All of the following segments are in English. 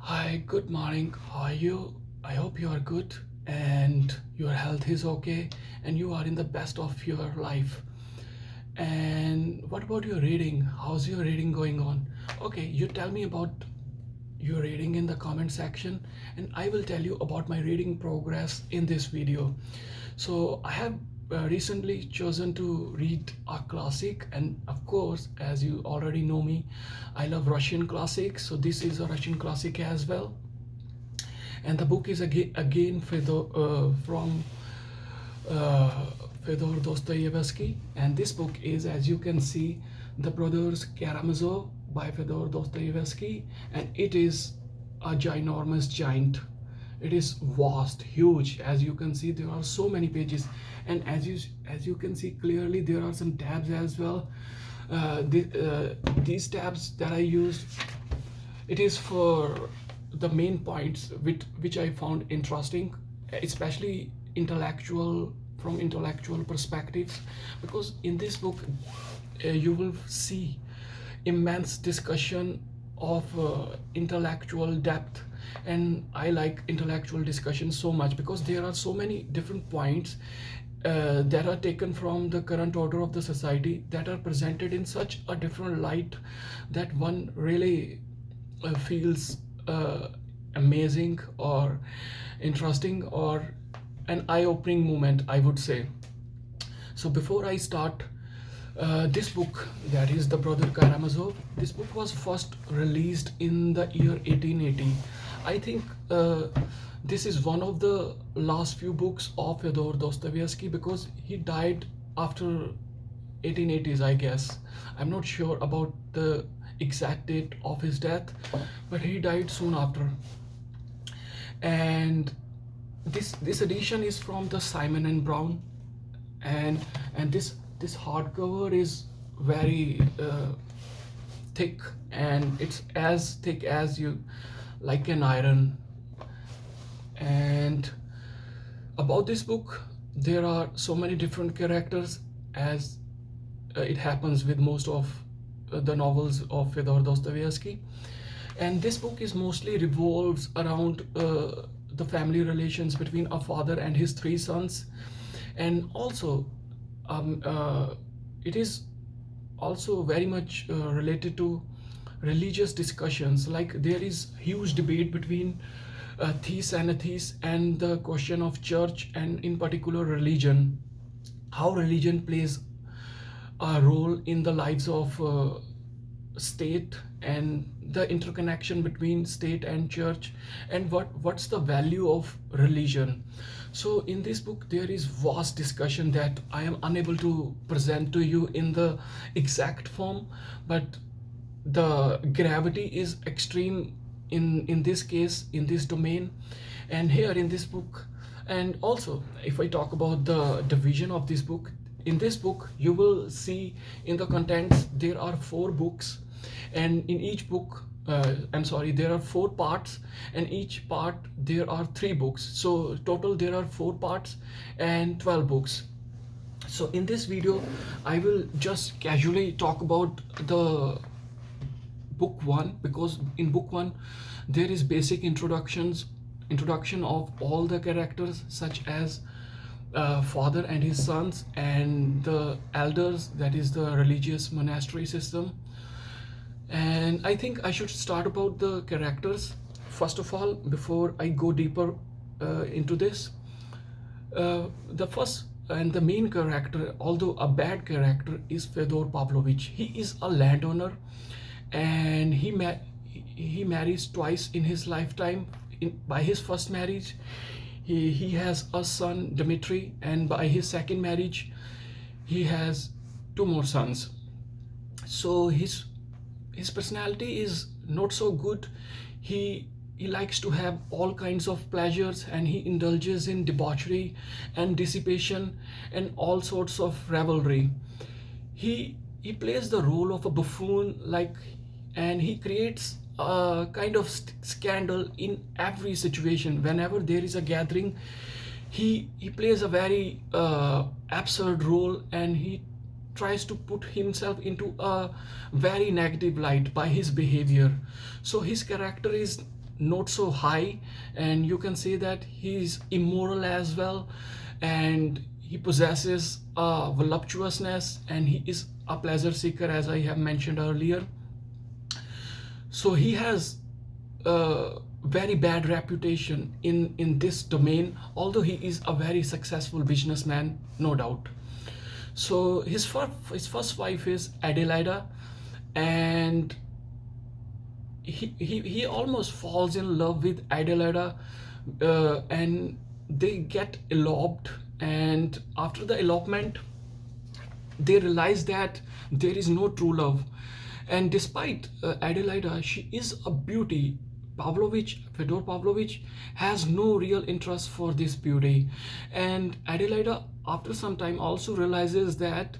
Hi, good morning. How are you? I hope you are good and your health is okay and you are in the best of your life. And what about your reading? How's your reading going on? Okay, you tell me about your reading in the comment section and I will tell you about my reading progress in this video. So I have recently chosen to read a classic, and of course, as you already know me, I love Russian classics, so this is a Russian classic as well. And the book is again from uh, Fyodor Dostoevsky, and this book is, as you can see, The Brothers Karamazov by Fyodor Dostoevsky, and it is a ginormous giant. It is vast, huge. As you can see, there are so many pages, and as you can see clearly, there are some tabs as well. These tabs that I used, it is for the main points which I found interesting, especially intellectual from intellectual perspectives, because in this book you will see immense discussion of intellectual depth, and I like intellectual discussion so much because there are so many different points that are taken from the current order of the society that are presented in such a different light that one really feels amazing or interesting or an eye-opening moment, I would say. So before I start, this book, that is The Brother Karamazov, this book was first released in the year 1880. I think this is one of the last few books of Fyodor Dostoevsky because he died after 1880s, I guess. I'm not sure about the exact date of his death, but he died soon after. And this edition is from the Simon and Brown, and this hardcover is very thick, and it's as thick as you like an iron. And about this book, there are so many different characters, as it happens with most of the novels of Fyodor Dostoevsky. And this book is mostly revolves around the family relations between a father and his three sons, and also um, uh, it is also very much related to religious discussions. Like there is huge debate between theist and atheist, and the question of church and in particular religion, how religion plays a role in the lives of state, and the interconnection between state and church, and what's the value of religion. So in this book there is vast discussion that I am unable to present to you in the exact form, but the gravity is extreme in this case, in this domain, and here in this book. And also, if I talk about the division of this book, in this book you will see in the contents there are four books, and in each book, I'm sorry, there are four parts, and each part there are three books, so total there are four parts and 12 books. So in this video I will just casually talk about the book one, because in book one there is basic introduction of all the characters, such as father and his sons and the elders, that is the religious monastery system. And I think I should start about the characters first of all before I go deeper into this. The first and the main character, although a bad character, is Fedor Pavlovich. He is a landowner, and he marries twice in his lifetime. By his first marriage, he has a son Dmitry, and by his second marriage, he has two more sons. So his personality is not so good. He likes to have all kinds of pleasures, and he indulges in debauchery and dissipation and all sorts of revelry. He plays the role of a buffoon, like, and he creates a kind of scandal in every situation. Whenever there is a gathering, he plays a very absurd role, and he tries to put himself into a very negative light by his behavior. So his character is not so high, and you can say that he's immoral as well, and he possesses voluptuousness, and he is a pleasure seeker, as I have mentioned earlier. So he has a very bad reputation in this domain, although he is a very successful businessman, no doubt. So his first wife is Adelaida, and he almost falls in love with Adelaida, and they get eloped. And after the elopement, they realize that there is no true love. And despite Adelaida, she is a beauty. Fedor Pavlovich has no real interest for this beauty. And Adelaida, after some time, also realizes that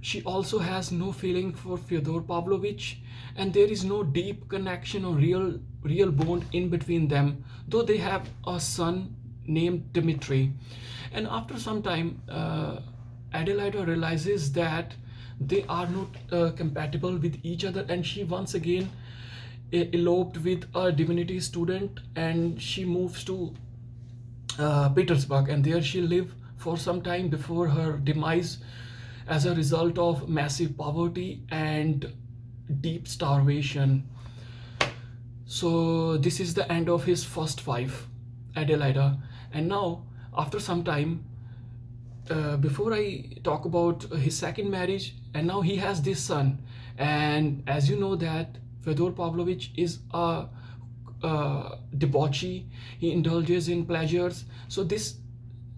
she also has no feeling for Fyodor Pavlovich, and there is no deep connection or real bond in between them, though they have a son named Dmitri. And after some time, Adelaida realizes that they are not compatible with each other, and she once again eloped with a divinity student, and she moves to Petersburg, and there she lived for some time before her demise as a result of massive poverty and deep starvation. So this is the end of his first wife, Adelaida. And now, after some time, before I talk about his second marriage, and now he has this son. And as you know that Fyodor Pavlovich is a debauchee, he indulges in pleasures. So this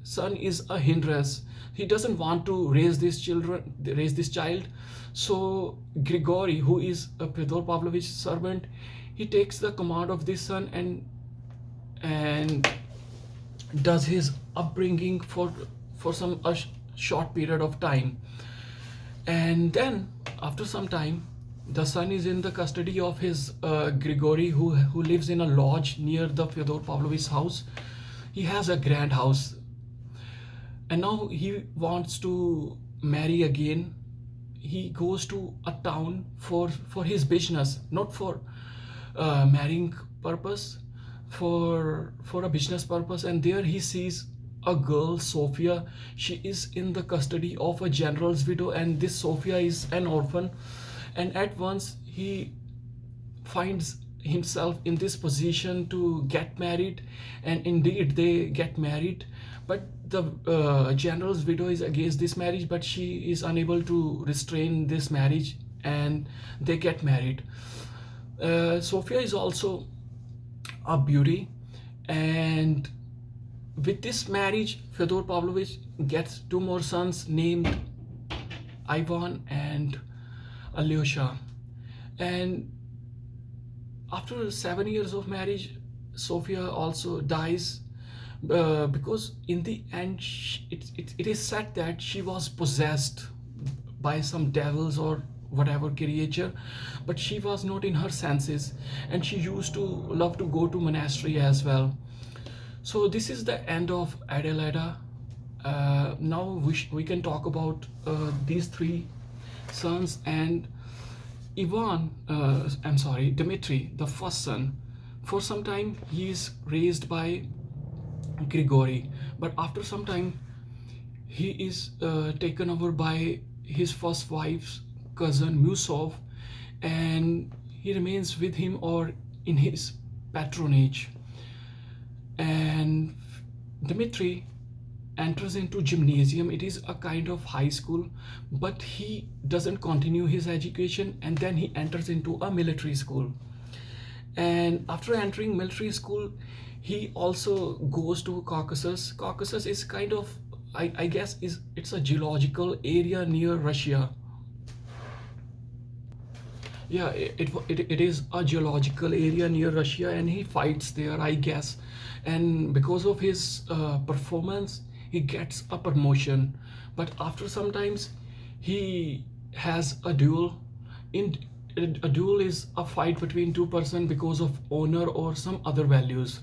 son is a hindrance. He doesn't want to raise this child. So Grigory, who is a Fyodor Pavlovich's servant, he takes the command of this son, and does his upbringing for some short period of time. And then after some time, the son is in the custody of his Grigory, who lives in a lodge near the Fyodor Pavlovich's house. He has a grand house, and now he wants to marry again. He goes to a town for his business, not for marrying purpose, for a business purpose. And there he sees a girl, Sophia. She is in the custody of a general's widow, and this Sophia is an orphan. And at once he finds himself in this position to get married, and indeed they get married. But the general's widow is against this marriage, but she is unable to restrain this marriage, and they get married. Sophia is also a beauty, and with this marriage, Fyodor Pavlovich gets two more sons named Ivan and Alyosha. And after 7 years of marriage, Sophia also dies, because in the end, it is said that she was possessed by some devils or whatever creature, but she was not in her senses, and she used to love to go to monastery as well. So this is the end of Adelaida. Now we can talk about these three sons. And Dmitri, the first son. For some time, he is raised by Grigory, but after some time, he is taken over by his first wife's cousin Musov, and he remains with him or in his patronage. And Dmitri enters into gymnasium. It is a kind of high school, but he doesn't continue his education, and then he enters into a military school. And after entering military school, he also goes to Caucasus. Caucasus is kind of, I guess, it's a geological area near Russia. Yeah, it is a geological area near Russia, and he fights there, I guess. And because of his performance, he gets a promotion. But after some times, he has a duel. In a duel is a fight between two person because of honor or some other values.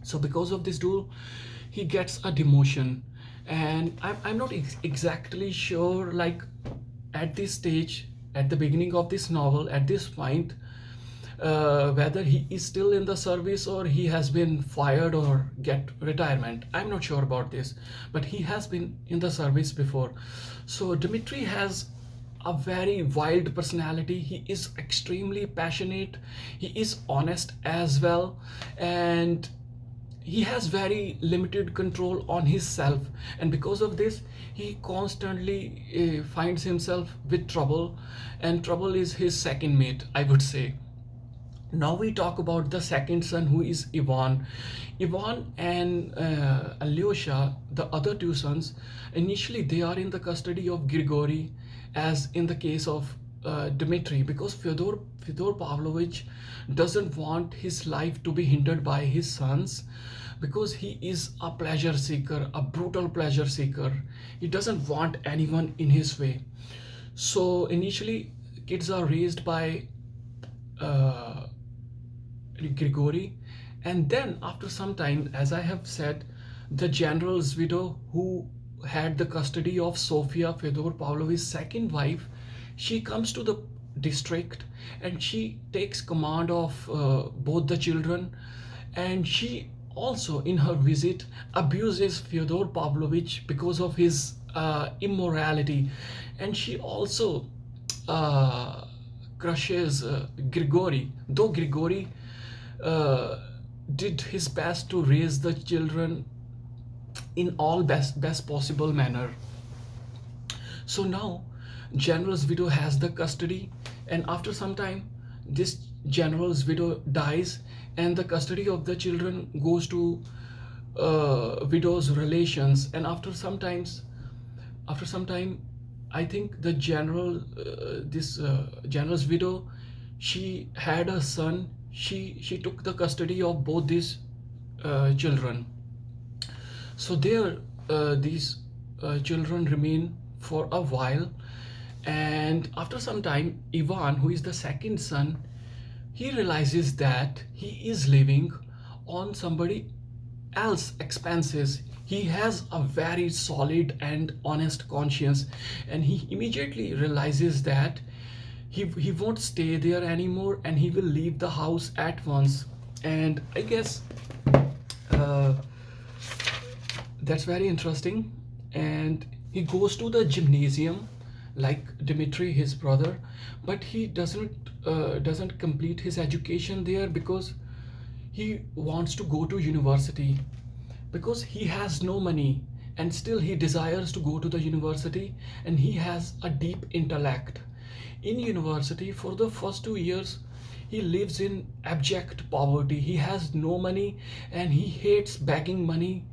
So because of this duel, he gets a demotion. And I'm not exactly sure, like, at this stage, at the beginning of this novel, at this point, whether he is still in the service or he has been fired or get retirement. I'm not sure about this, but he has been in the service before. So Dmitri has a very wild personality. He is extremely passionate, he is honest as well, and he has very limited control on his self, and because of this he constantly finds himself with trouble, and trouble is his second mate, I would say. Now we talk about the second son, who is Ivan. Ivan and Alyosha, the other two sons, initially they are in the custody of Grigory, as in the case of Dmitri, because Fyodor Pavlovich doesn't want his life to be hindered by his sons, because he is a pleasure seeker, a brutal pleasure seeker. He doesn't want anyone in his way. So initially, kids are raised by uh, Grigory, and then after some time, as I have said, the general's widow, who had the custody of Sofia, Fyodor Pavlovich's second wife, she comes to the district and she takes command of both the children, and she also in her visit abuses Fyodor Pavlovich because of his immorality, and she also uh, crushes Grigory, though Grigory uh, did his best to raise the children in all best possible manner. So now general's widow has the custody, and after some time this general's widow dies, and the custody of the children goes to widow's relations. And after some time, I think the this general's widow, she had a son. She took the custody of both these children. So there, these children remain for a while, and after some time, Ivan, who is the second son, he realizes that he is living on somebody else expenses. He has a very solid and honest conscience, and he immediately realizes that he won't stay there anymore, and he will leave the house at once. And I guess uh, that's very interesting. And he goes to the gymnasium like Dmitri, his brother, but he doesn't complete his education there, because he wants to go to university, because he has no money, and still he desires to go to the university, and he has a deep intellect. In university, for the first 2 years, he lives in abject poverty. He has no money, and he hates begging money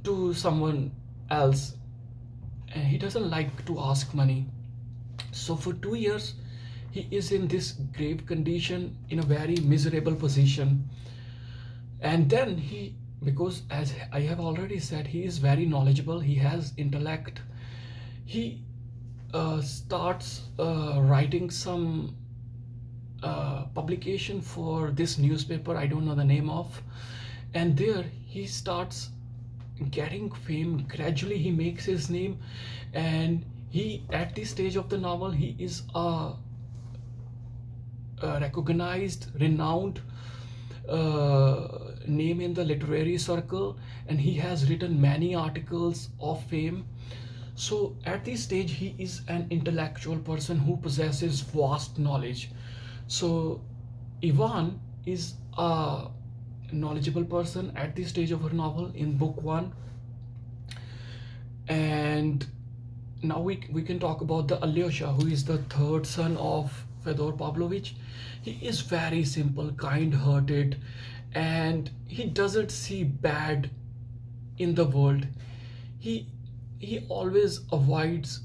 to someone else, and he doesn't like to ask money. So for 2 years he is in this grave condition, in a very miserable position. And then he, because as I have already said, he is very knowledgeable, he has intellect, he starts writing some publication for this newspaper I don't know the name of, and there he starts getting fame. Gradually he makes his name, and he, at this stage of the novel, he is a recognized, renowned name in the literary circle, and he has written many articles of fame. So at this stage he is an intellectual person who possesses vast knowledge. So Ivan is a knowledgeable person at this stage of her novel in book one. And now we can talk about the Alyosha, who is the third son of Fedor Pavlovich. He is very simple, kind-hearted, and he doesn't see bad in the world. He he always avoids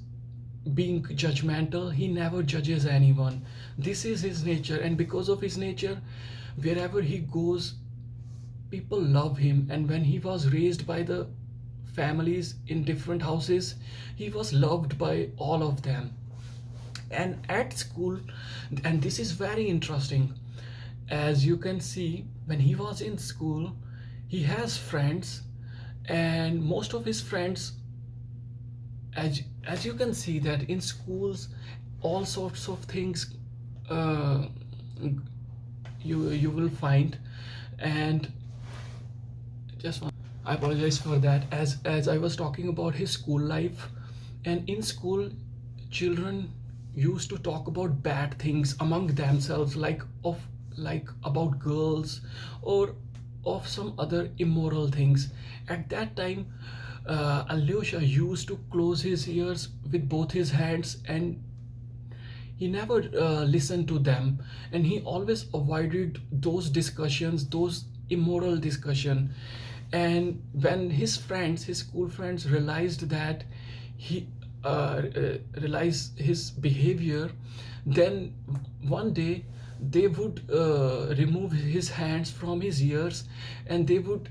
being judgmental. He never judges anyone. This is his nature, and because of his nature, wherever he goes, people love him. And when he was raised by the families in different houses, he was loved by all of them. And at school, and this is very interesting, as you can see, when he was in school, he has friends, and most of his friends, as you can see, that in schools all sorts of things uh, you will find. And just I apologize for that. As I was talking about his school life, and in school, children used to talk about bad things among themselves, like about girls or of some other immoral things. At that time, Alyosha used to close his ears with both his hands, and he never listened to them, and he always avoided those discussions, those immoral discussion. And when his school friends realized that he realized his behavior, then one day they would remove his hands from his ears, and they would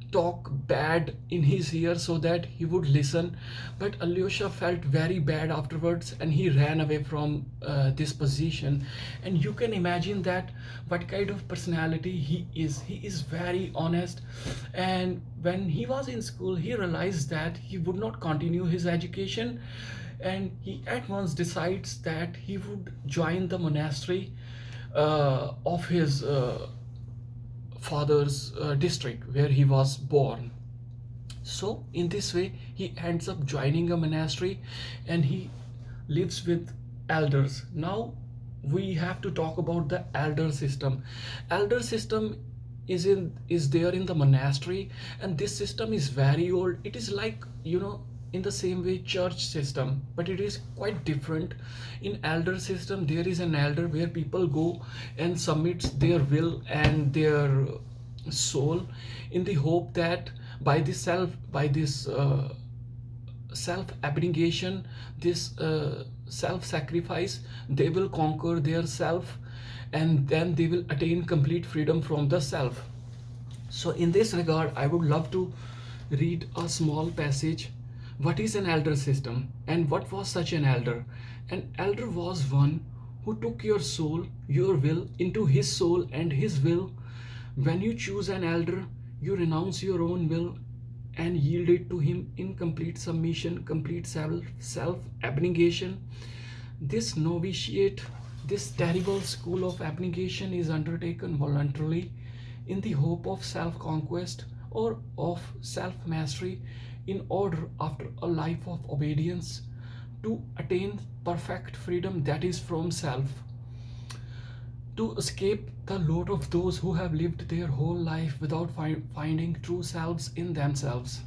talk bad in his ear so that he would listen. But Alyosha felt very bad afterwards, and he ran away from this position. And you can imagine that what kind of personality he is. He is very honest. And when he was in school, he realized that he would not continue his education, and he at once decides that he would join the monastery of his father's district where he was born. So, in this way, he ends up joining a monastery, and he lives with elders. Now, we have to talk about the elder system. Elder system is there in the monastery, and this system is very old. It is like, in the same way church system, but it is quite different. In elder system, there is an elder where people go and submit their will and their soul, in the hope that by this self abnegation, this self sacrifice, they will conquer their self, and then they will attain complete freedom from the self. So, in this regard, I would love to read a small passage. What is an elder system, and what was such an elder? An elder was one who took your soul, your will, into his soul and his will. When you choose an elder, you renounce your own will and yield it to him in complete submission, complete self abnegation. This novitiate, this terrible school of abnegation is undertaken voluntarily in the hope of self conquest or of self mastery, in order, after a life of obedience, to attain perfect freedom, that is from self, to escape the lot of those who have lived their whole life without finding true selves in themselves.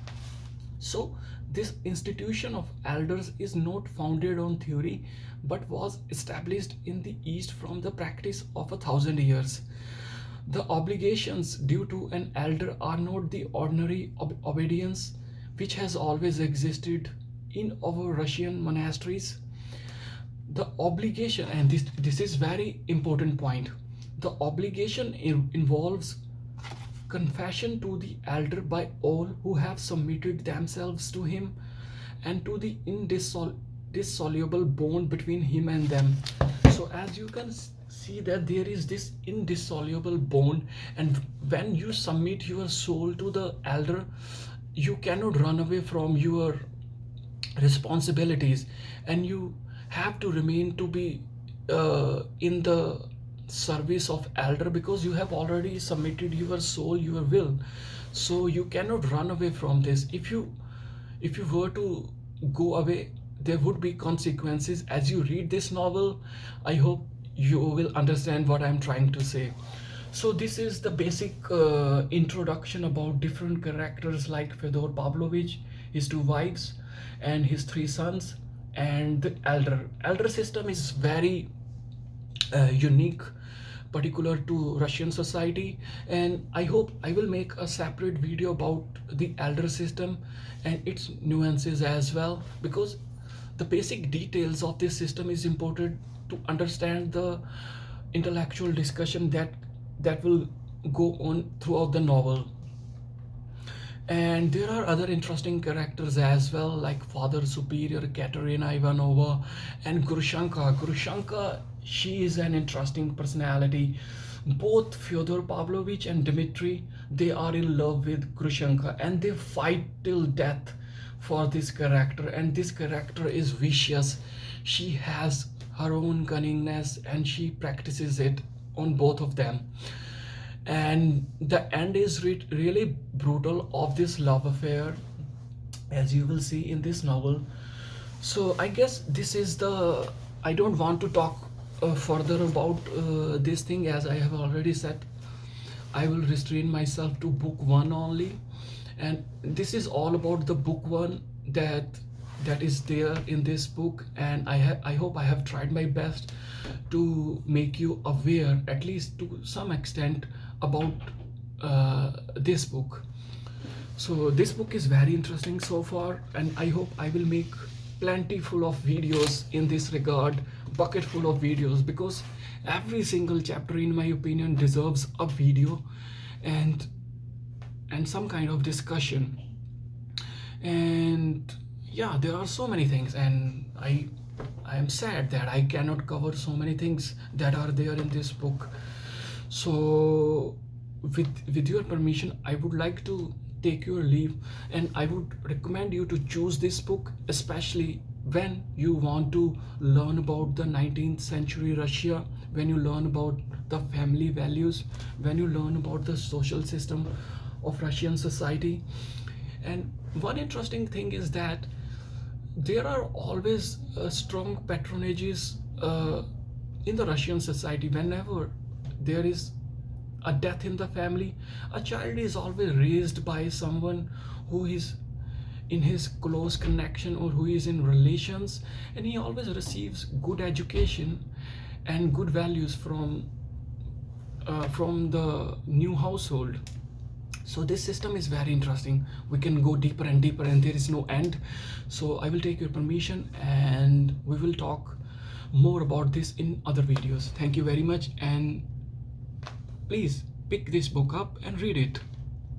So, this institution of elders is not founded on theory, but was established in the East from the practice of 1,000 years. The obligations due to an elder are not the ordinary obedience which has always existed in our Russian monasteries. The obligation, and this is very important point, the obligation involves confession to the elder by all who have submitted themselves to him, and to the indissoluble bond between him and them. So, as you can see, that there is this indissoluble bond, and when you submit your soul to the elder, you cannot run away from your responsibilities, and you have to remain to be in the service of elder, because you have already submitted your soul, your will. So you cannot run away from this. If you were to go away, there would be consequences. As you read this novel, I hope you will understand what I'm trying to say. So this is the basic introduction about different characters like Fyodor Pavlovich, his two wives, and his three sons, and the elder system is very unique, particular to Russian society. And I hope I will make a separate video about the elder system and its nuances as well, because the basic details of this system is important to understand the intellectual discussion that will go on throughout the novel. And there are other interesting characters as well, like Father Superior, Katerina Ivanova, and Grushenka. Grushenka, she is an interesting personality. Both Fyodor Pavlovich and Dmitri, they are in love with Grushenka, and they fight till death for this character. And this character is vicious. She has her own cunningness, and she practices it on both of them. And the end is really brutal of this love affair, as you will see in this novel. So I guess this is the, I don't want to talk further about this thing, as I have already said. I will restrain myself to book one only, and this is all about the book one that is there in this book. And I hope I have tried my best to make you aware, at least to some extent, about this book. So this book is very interesting so far, and I hope I will make plenty full of videos in this regard, bucket full of videos, because every single chapter, in my opinion, deserves a video and some kind of discussion. And yeah, there are so many things, and I am sad that I cannot cover so many things that are there in this book. So with your permission, I would like to take your leave, and I would recommend you to choose this book, especially when you want to learn about the 19th century Russia, when you learn about the family values, when you learn about the social system of Russian society. And one interesting thing is that there are always strong patronages in the Russian society. Whenever there is a death in the family, a child is always raised by someone who is in his close connection or who is in relations, and he always receives good education and good values from the new household. So this system is very interesting. We can go deeper and deeper, and there is no end. So I will take your permission, and we will talk more about this in other videos. Thank you very much, and please pick this book up and read it.